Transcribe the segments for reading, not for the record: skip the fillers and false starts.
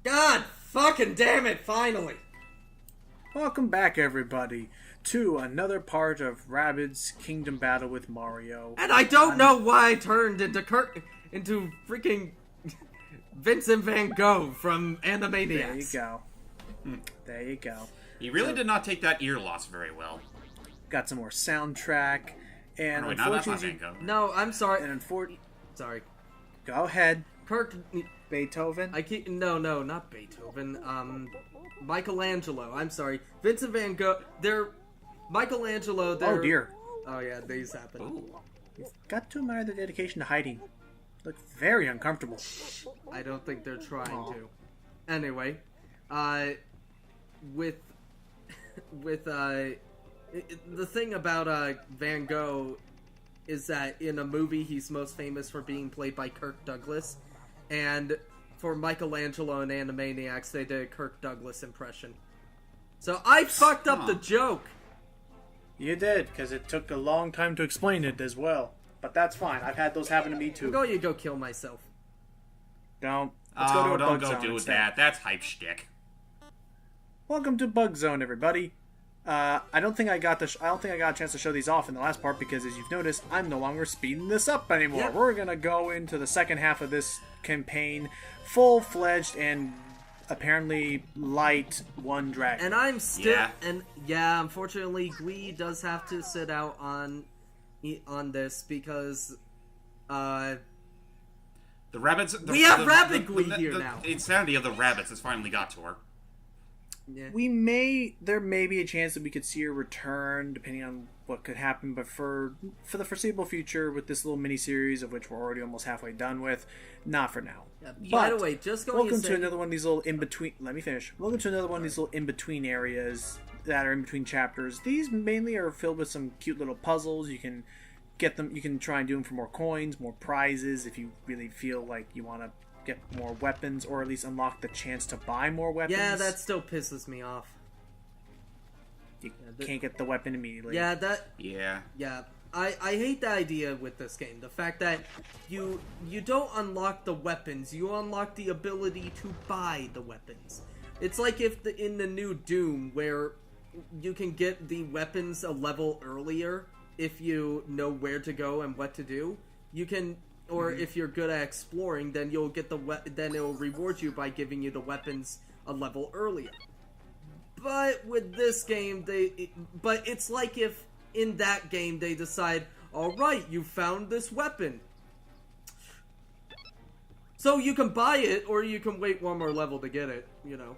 God fucking damn it, finally! Welcome back, everybody, to another part of Rabbids Kingdom Battle with Mario. And I don't know why I turned into freaking Vincent Van Gogh from Animaniacs. There you go. There you go. You really did not take that ear loss very well. Got some more soundtrack, and Wait, no, that's not Van Gogh. No, I'm sorry. And sorry. Go ahead. Kirk... Beethoven? No, not Beethoven. Michelangelo. I'm sorry. Vincent Van Gogh. Michelangelo. Oh, dear. Oh, yeah, these happen. Ooh. You've got to admire the dedication to hiding. Look very uncomfortable. I don't think they're trying to. Anyway, the thing about Van Gogh is that in a movie he's most famous for being played by Kirk Douglas, and for Michelangelo and Animaniacs they did a Kirk Douglas impression. So I fucked up the joke. You did, because it took a long time to explain it as well. But that's fine. I've had those happen to me too. I'm going to go kill myself. Don't. Let's go to a don't bug go zone do instead. that. That's hype shtick. Welcome to Bug Zone, everybody. I don't think I got a chance to show these off in the last part because, as you've noticed, I'm no longer speeding this up anymore. Yep. We're gonna go into the second half of this campaign, full-fledged and apparently light one dragon. And I'm still, Yeah. Unfortunately, Glee does have to sit out on this because, The rabbits. We have Rabbid Glee here now. The insanity of the rabbits has finally got to her. yeah. There may be a chance that we could see her return, depending on what could happen, but for the foreseeable future, with this little mini-series, of which we're already almost halfway done with, not for now. By the way, just going welcome to to another one of these little in-between... Let me finish. Welcome to another one of these little in-between areas that are in between chapters. These mainly are filled with some cute little puzzles. You can get them. You can try and do them for more coins, more prizes, if you really feel like you want to get more weapons, or at least unlock the chance to buy more weapons. Yeah, that still pisses me off. You can't get the weapon immediately. Yeah, Yeah. I hate the idea with this game. The fact that you don't unlock the weapons, you unlock the ability to buy the weapons. It's like in the new Doom, where you can get the weapons a level earlier if you know where to go and what to do. You can, or if you're good at exploring, then you'll get then it'll reward you by giving you the weapons a level earlier. But with this game, but it's like if in that game they decide, alright, you found this weapon, so you can buy it, or you can wait one more level to get it, you know.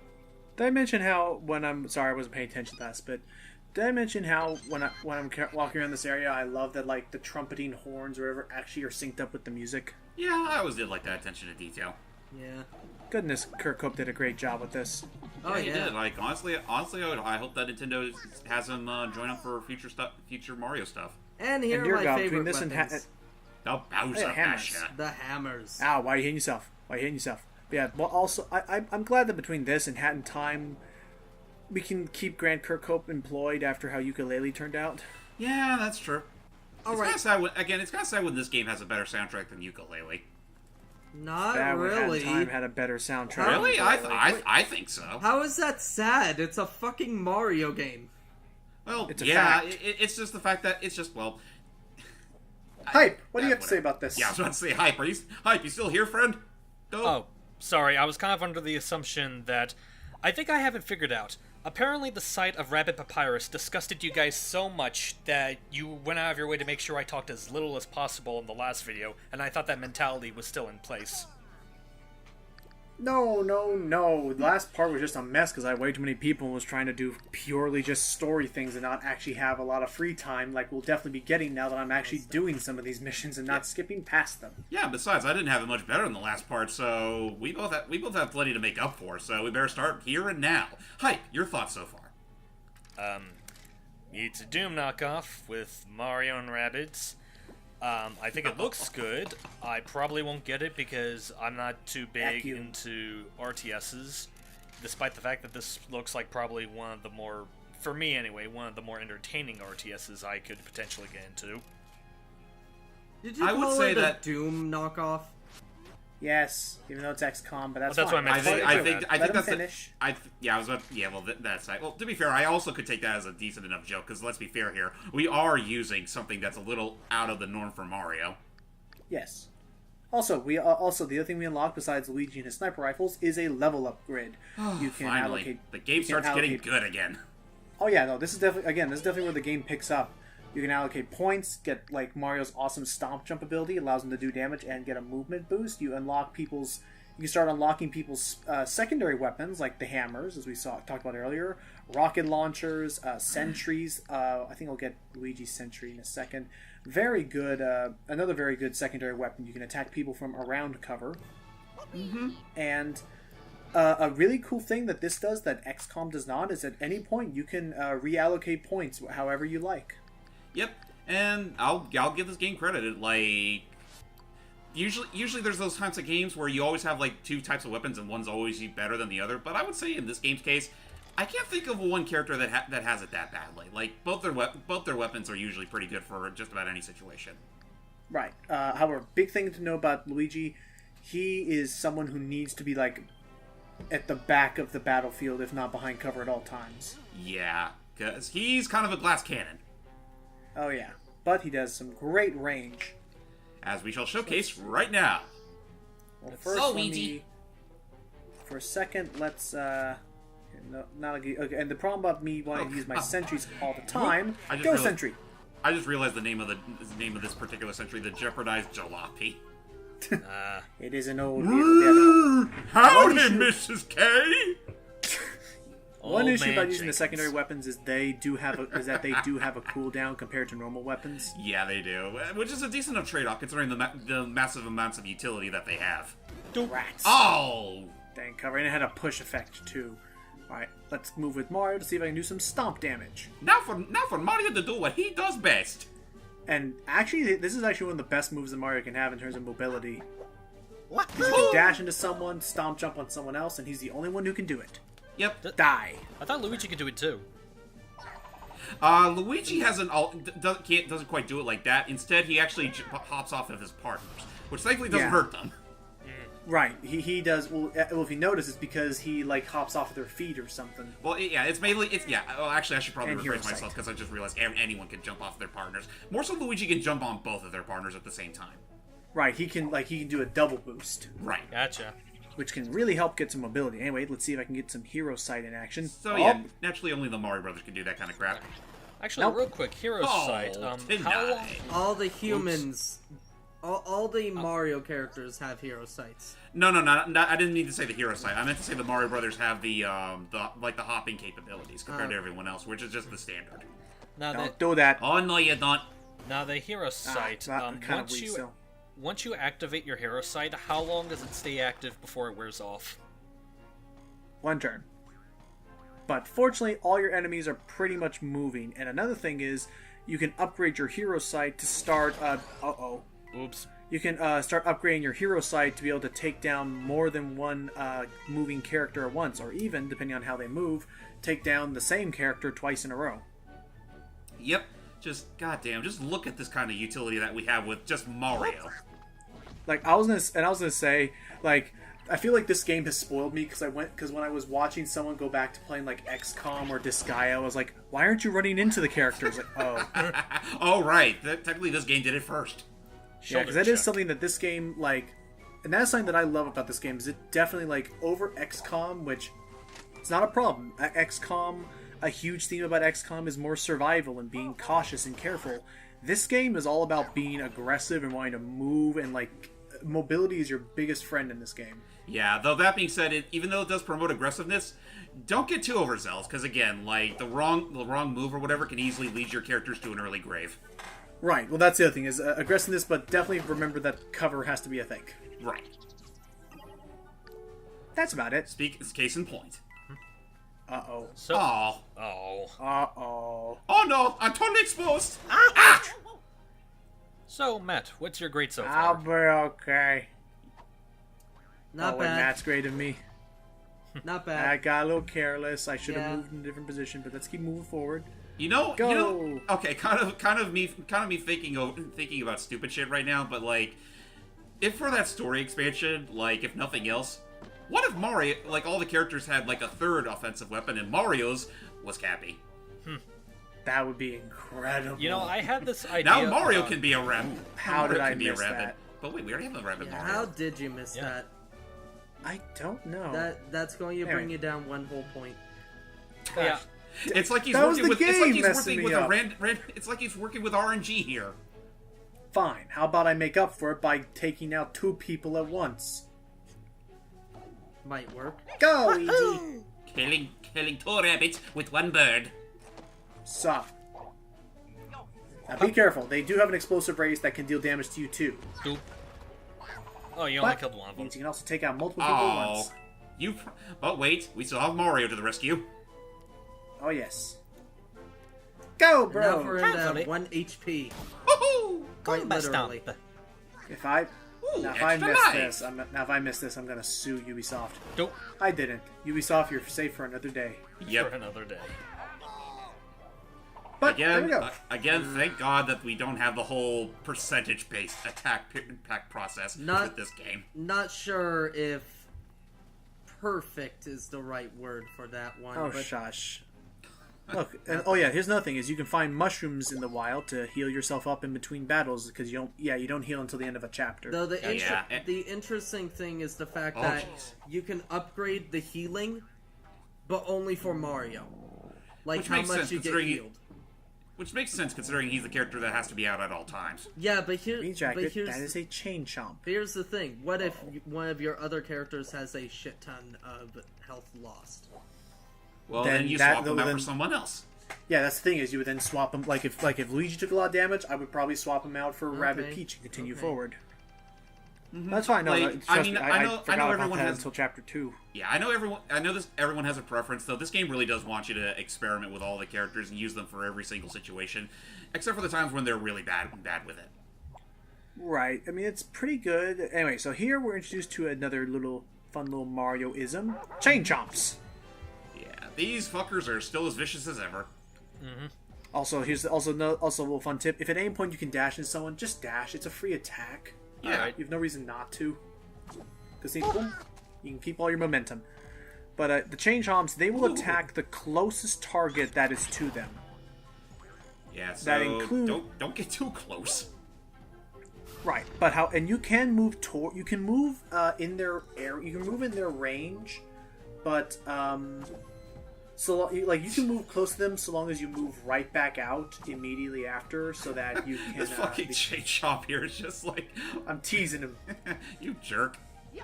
Did I mention how, sorry, I wasn't paying attention to that, but did I mention how when I'm walking around this area, I love that, like, the trumpeting horns or whatever actually are synced up with the music? Yeah, I always did like that attention to detail. Yeah. Goodness, Kirkhope did a great job with this. Oh, He did. Like, honestly, I hope that Nintendo has him join up for future Mario stuff. And here dear are my God, favorite between this weapons. The Bowser hammers. Masher. The hammers. Ow, why are you hitting yourself? But yeah, well, also, I'm glad that between this and Hat in Time, we can keep Grant Kirkhope employed after how Ukulele turned out. Yeah, that's true. All It's right. kind of sad it's kind of sad when this game has a better soundtrack than Ukulele. Not That one, Hat in really. Time had a better soundtrack. Really? Wait. I think so. How is that sad? It's a fucking Mario game. Well, It's a yeah, fact. it's just the fact that it's just, well... Hype, what do you have to whatever. say about this? Yeah, I was about to say Hype. Hype, you still here, friend? Go. Oh, sorry, I was kind of under the assumption that... I think I have it figured out. Apparently the sight of Rabbid Papyrus disgusted you guys so much that you went out of your way to make sure I talked as little as possible in the last video, and I thought that mentality was still in place. No. The last part was just a mess because I had way too many people and was trying to do purely just story things and not actually have a lot of free time like we'll definitely be getting now that I'm actually doing some of these missions and not skipping past them. Yeah, besides, I didn't have it much better in the last part, so we both have plenty to make up for, so we better start here and now. Hype, your thoughts so far? It's a Doom knockoff with Mario and Rabbids. I think it looks good. I probably won't get it because I'm not too big into RTSs, despite the fact that this looks like probably one of the more, for me anyway, one of the more entertaining RTSs I could potentially get into. Did you I would call say it a that- Doom knockoff? Yes, even though it's XCOM, but that's Well, that's fine. what I meant to say. I think Let him that's finish. yeah, I was about, yeah. Well, that's well. To be fair, I also could take that as a decent enough joke because let's be fair here, we are using something that's a little out of the norm for Mario. Yes. Also, the other thing we unlock besides Luigi and his sniper rifles is a level up grid. You can Finally, allocate. the game starts getting good again. Oh yeah, no, this is definitely where the game picks up. You can allocate points, get like Mario's awesome stomp jump ability, allows him to do damage and get a movement boost. You can start unlocking people's secondary weapons like the hammers, as we talked about earlier, rocket launchers, sentries. I think I'll get Luigi's sentry in a second. Very good, another very good secondary weapon. You can attack people from around cover. Mm-hmm. And a really cool thing that this does that XCOM does not is at any point you can reallocate points however you like. Yep, and I'll give this game credit. Like, usually there's those types of games where you always have like two types of weapons and one's always better than the other. But I would say in this game's case, I can't think of one character that has it that badly. Like both their weapons are usually pretty good for just about any situation. Right. However, big thing to know about Luigi, he is someone who needs to be like at the back of the battlefield, if not behind cover at all times. Yeah, because he's kind of a glass cannon. Oh yeah, but he does some great range. As we shall showcase right now. Well, first, for a second, let's okay, and the problem about me wanting to use my sentries all the time, sentry. I just realized the name of this particular sentry, the jeopardized jalopy. It is an old vehicle. Howdy, Mrs. K. One issue about using the secondary weapons is that they do have a cooldown compared to normal weapons. Yeah, they do, which is a decent enough trade-off considering the massive amounts of utility that they have. Rats. Oh! Dang cover, and it had a push effect too. Alright, let's move with Mario to see if I can do some stomp damage. Now for Mario to do what he does best. And actually, this is actually one of the best moves that Mario can have in terms of mobility. What? He can dash into someone, stomp jump on someone else, and he's the only one who can do it. Yep. Die. I thought Luigi could do it too. Luigi doesn't quite do it like that. Instead, he actually hops off of his partners, which thankfully doesn't hurt them. Right, he does. Well, if you notice, it's because he like hops off of their feet or something. Well, yeah, it's mainly Well, actually, I should probably rephrase myself because I just realized anyone can jump off their partners. More so, Luigi can jump on both of their partners at the same time. Right, he can do a double boost. Right, Gotcha. Which can really help get some mobility. Anyway, let's see if I can get some hero sight in action. So yeah, naturally, only the Mario Brothers can do that kind of crap. Actually, real quick, hero sight. How long? All the humans. All the Mario characters have hero sights. No, I didn't mean to say the hero sight. I meant to say the Mario Brothers have the hopping capabilities compared to everyone else, which is just the standard. Now Don't do that. Oh no, you don't. Now the hero sight. Once you activate your hero sight, how long does it stay active before it wears off? 1 turn. But fortunately, all your enemies are pretty much moving. And another thing is, you can upgrade your hero sight to start. Oops. You can start upgrading your hero sight to be able to take down more than one moving character at once, or even, depending on how they move, take down the same character twice in a row. Yep. Just goddamn. Just look at this kind of utility that we have with just Mario. Like I was gonna say, like I feel like this game has spoiled me because when I was watching someone go back to playing like XCOM or Disgaea, I was like, why aren't you running into the characters? Like, oh. Oh right. Technically, this game did it first. Yeah, because that is something that this game, like, and that's something that I love about this game, is it definitely, like, over XCOM, which, it's not a problem. XCOM, a huge theme about XCOM is more survival and being cautious and careful. This game is all about being aggressive and wanting to move, and, like, mobility is your biggest friend in this game. Yeah, though that being said, even though it does promote aggressiveness, don't get too overzealous, because again, like, the wrong move or whatever can easily lead your characters to an early grave. Right, well that's the other thing, is aggressiveness, but definitely remember that cover has to be a thing. Right. That's about it. Case in point. Uh-oh. So, Uh-oh. Uh-oh. Oh no, I'm totally exposed! Ouch! So, Matt, what's your grade so I'll far? be okay. Not Wait, bad. Matt's graded me. Not I bad. got a little careless. I should have Yeah. moved in a different position, but let's keep moving forward. Okay, kind of me thinking about stupid shit right now, but like, if for that story expansion, like, if nothing else, what if Mario, like, all the characters had, like, a third offensive weapon and Mario's was Cappy? That would be incredible. You know, I had this idea. Now Mario can be a Rabbid. How did I be a miss Rabbid. that? But wait, we already have a Rabbid Yeah, Mario. how did you miss that? I don't know. That's going to bring you down one whole point. Yeah. It's like he's That was working the with. It's like game he's messing working me with up. It's like he's working with RNG here. Fine. How about I make up for it by taking out 2 people at once? Might work. Go, Luigi! Killing 2 rabbits with 1 bird. Sup. Now be careful. They do have an explosive race that can deal damage to you too. Doop. Oh, you only But killed one of them. means you can also take out multiple people at Oh, once. But wait, we still have Mario to the rescue. Oh yes. Go, And now bro! we're Carefully. into 1 HP. Woohoo! Quite Combat literally. stomp. If I Ooh, if I extra miss life. this, now if I miss this, I'm gonna sue Ubisoft. Doop. I didn't. Ubisoft, you're safe for another day. Yep. For another day. But there we Again, go. thank God that we don't have the whole percentage-based attack process with this game. Not sure if perfect is the right word for that one. Oh, but shush. Look, and oh yeah, here's another thing: is you can find mushrooms in the wild to heal yourself up in between battles because you don't heal until the end of a chapter. Though the Yeah. the interesting thing is the fact Oh, that jeez. you can upgrade the healing, but only for Mario. Like Which how makes much sense you get considering healed. Which makes sense considering he's the character that has to be out at all times. Yeah, but Green but jacket, here's that is a chain chomp. here's the thing. What if one of your other characters has a shit ton of health lost? Well, Then then you that- swap him out then- for someone else. Yeah, that's the thing is you would then swap him. Like if Luigi took a lot of damage, I would probably swap him out for Rabbid Okay. Peach and continue Okay. forward. That's fine. No, Like, trust I mean, me, I know forgot about everyone that has- until chapter 2. Yeah, I know everyone has a preference, though. This game really does want you to experiment with all the characters and use them for every single situation, except for the times when they're really bad with it. Right. I mean, it's pretty good. Anyway, so here we're introduced to another fun little Mario-ism. Chain chomps! Yeah, these fuckers are still as vicious as ever. Also, here's also a little fun tip. If at any point you can dash into someone, just dash. It's a free attack. Yeah. Alright. You have no reason not to. Because boom, you can keep all your momentum. But the chain chomps, they will attack the closest target that is to them. Yeah, so That include- don't get too close. Right, but you can move in their air. You can move in their range, but you can move close to them so long as you move right back out immediately after, so that you can. This fucking chain chomp here is just like, I'm teasing him. you jerk.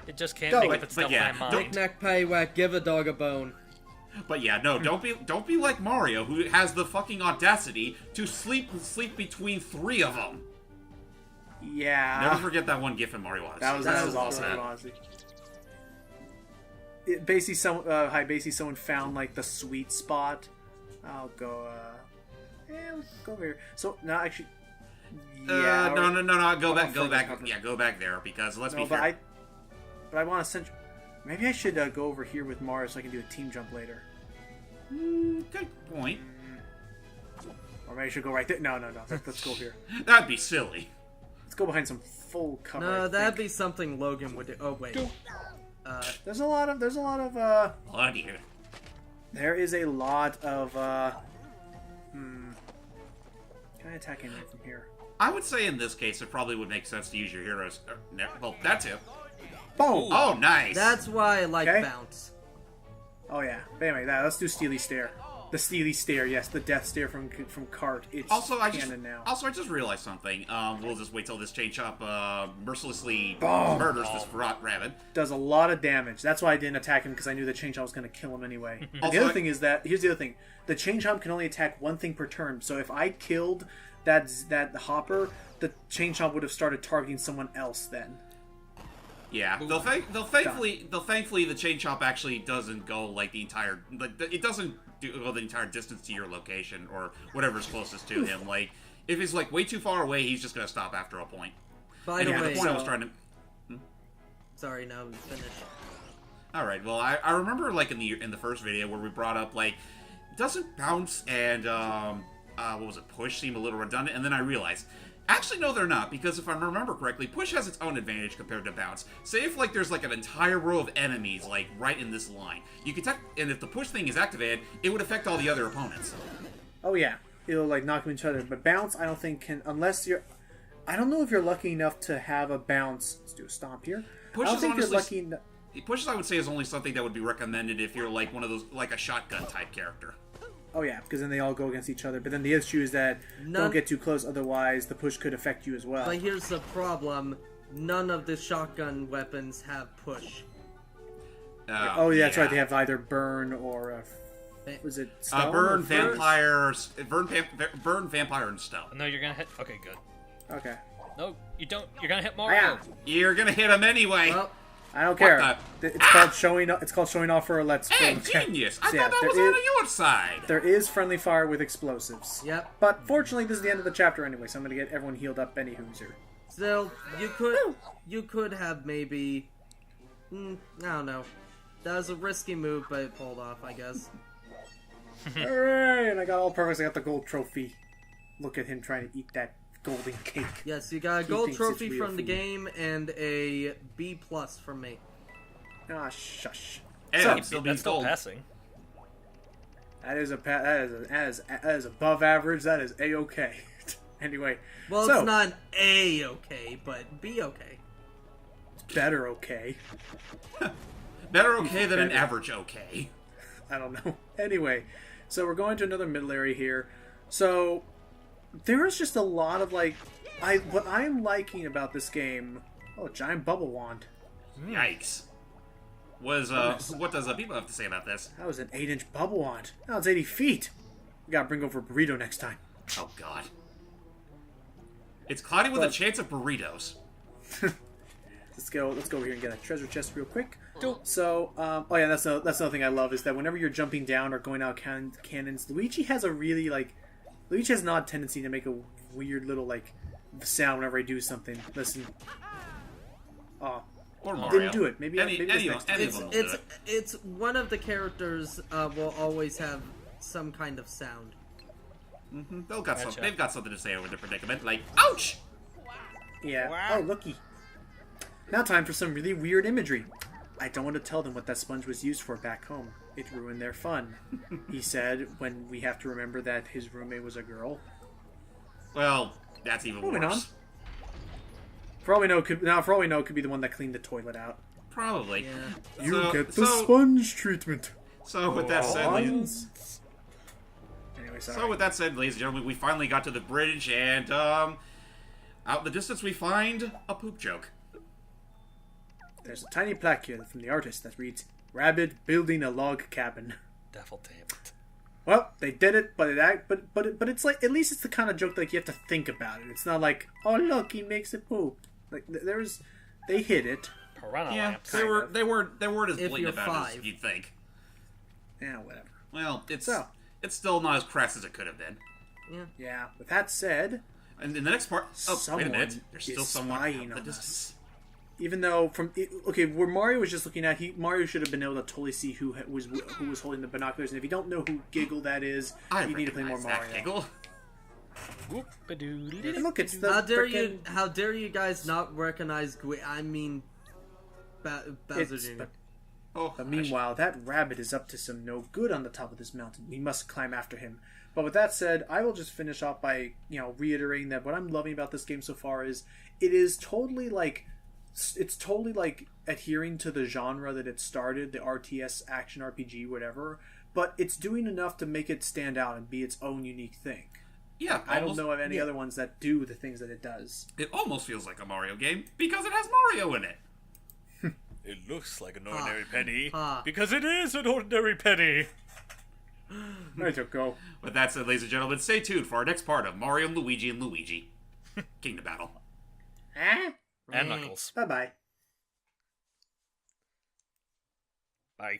It just can't Go. make up But its double yeah, mind. don't- Knick-knack, paddywhack, give a dog a bone. But yeah, no, don't be like Mario, who has the fucking audacity to sleep between 3 of them. Yeah. Never forget that one GIF in Mario Odyssey. That was That awesome, was honestly. Basically, someone found like the sweet spot. I'll go. Let's go over here. So no, actually. Yeah. No, go back, further back. cover. Yeah, go back there, because let's No, be but fair. I want to send. Maybe I should go over here with Mars so I can do a team jump later. Good point. Or maybe I should go right there. No. Let's go here. That'd be silly. Let's go behind some full cover. I No, that'd think. be something Logan would do. Oh wait. There's a lot of. Oh dear. There is a lot of. Can I attack anyone from here? I would say in this case, it probably would make sense to use your heroes. Well, that's it. Boom! Oh, nice. That's why I like Okay. bounce. Oh yeah. But anyway, let's do Steely Stare. The Steely Stare, yes, the death stare from Cart. It's Also, I canon now. just realized something. We'll just wait till this chain chomp mercilessly Boom. murders this rabbit. Does a lot of damage. That's why I didn't attack him, because I knew the chain chomp was going to kill him anyway. And Also, the other thing is that here's the other thing: the chain chomp can only attack one thing per turn. So if I killed that hopper, the chain chomp would have started targeting someone else then. Yeah, thankfully the chain chomp actually doesn't go like the entire. It doesn't go the entire distance to your location or whatever's closest to him. Like if it's like way too far away, he's just gonna stop after a point. By And the yeah, way, the point I was trying to. sorry, no, finish. All right. Well, I remember like in the first video where we brought up like doesn't bounce and what was it, push seem a little redundant, and then I realized Actually, no, they're not, because if I remember correctly, push has its own advantage compared to bounce. Say if, like, there's, like, an entire row of enemies, like, right in this line. You can and if the push thing is activated, it would affect all the other opponents. Oh, yeah. It'll, like, knock them each other. But bounce, I don't think can... Unless you're... I don't know if you're lucky enough to have a bounce... Let's do a stomp here. Push I don't is think honestly, you're lucky enough... Pushes, I would say, is only something that would be recommended if you're, like, one of those, like, a shotgun-type character. Oh, yeah, because then they all go against each other. But then the issue is that don't get too close, otherwise the push could affect you as well. But here's the problem. None of the shotgun weapons have push. Oh, yeah, that's right. They have either burn or... was it stone? Burn, vampire, burn, vampire, and stone. No, you're gonna hit... Okay, good. Okay. No, you don't. You're gonna hit Mario. You're gonna hit him anyway. Well, I don't care. It's called showing. It's called showing off for a let's. Hey, genius! I So, thought that was on your side. There is friendly fire with explosives. Yep. But fortunately, this is the end of the chapter anyway, so I'm gonna get everyone healed up. Benny Hoosier. Still, you could have maybe... I don't know. That was a risky move, but it pulled off, I guess. Alright, I got all perfect. I got the gold trophy. Look at him trying to eat that golden cake. Yes, you got a gold trophy from the game and a B+ from me. Ah, shush. Hey, So, That's still passing. that is above average. That is A-okay. Anyway. Well, so, it's not A-okay, but B-okay. better okay. Better okay than an average okay. I don't know. Anyway, so we're going to another middle area here. So there is just a lot of like, what I'm liking about this game. Oh, giant bubble wand. Yikes. What does people have to say about this? That was an 8-inch bubble wand. Now it's 80 feet. We gotta bring over a burrito next time. Oh God. It's cloudy with a chance of burritos. Let's go here and get a treasure chest real quick. So, oh yeah, that's another thing I love is that whenever you're jumping down or going out cannons, Luigi has an odd tendency to make a weird little like sound whenever I do something. Listen. Oh, Or Mario. didn't do it. Maybe next time. It's one of the characters will always have some kind of sound. Mm-hmm. They've got something to say over the predicament, like ouch. Yeah. Oh, looky. Now time for some really weird imagery. I don't want to tell them what that sponge was used for back home. It ruined their fun. He said when we have to remember that his roommate was a girl. Well, that's even Moving worse. on. For all we know, it could be the one that cleaned the toilet out. Probably. Yeah. You get the sponge treatment. So with that said, Anyway, ladies and gentlemen, we finally got to the bridge, and out in the distance we find a poop joke. There's a tiny plaque here from the artist that reads, "Rabbid building a log cabin." Devil damn it. Well, they did it, but it's like at least it's the kind of joke like you have to think about it. It's not like, oh look, he makes it poop. Like they hit it. Piranha Yeah, lamps. they weren't as If blatant you're about it 5. as you'd think. Yeah, whatever. Well, it's So. still not as crass as it could have been. Yeah. With that said, And in the next part, wait a Someone minute, there's still is someone spying out in the on distance. even though where Mario was just looking at, Mario should have been able to totally see who was holding the binoculars. And if you don't know who Giggle that is, you need to play more recognize that Mario. Giggle. And look, it's the How dare you guys not recognize Bowser Jr. But meanwhile, that rabbit is up to some no good on the top of this mountain. We must climb after him. But with that said, I will just finish off by reiterating that what I'm loving about this game so far is it's totally like adhering to the genre that it started, the RTS action RPG, whatever. But it's doing enough to make it stand out and be its own unique thing. Yeah, I don't know of any other ones that do the things that it does. It almost feels like a Mario game because it has Mario in it. It looks like an ordinary penny Ah. because it is an ordinary penny. Right, go. With that said, ladies and gentlemen, stay tuned for our next part of Mario and Luigi Kingdom Battle. And Knuckles. Bye-bye. Bye.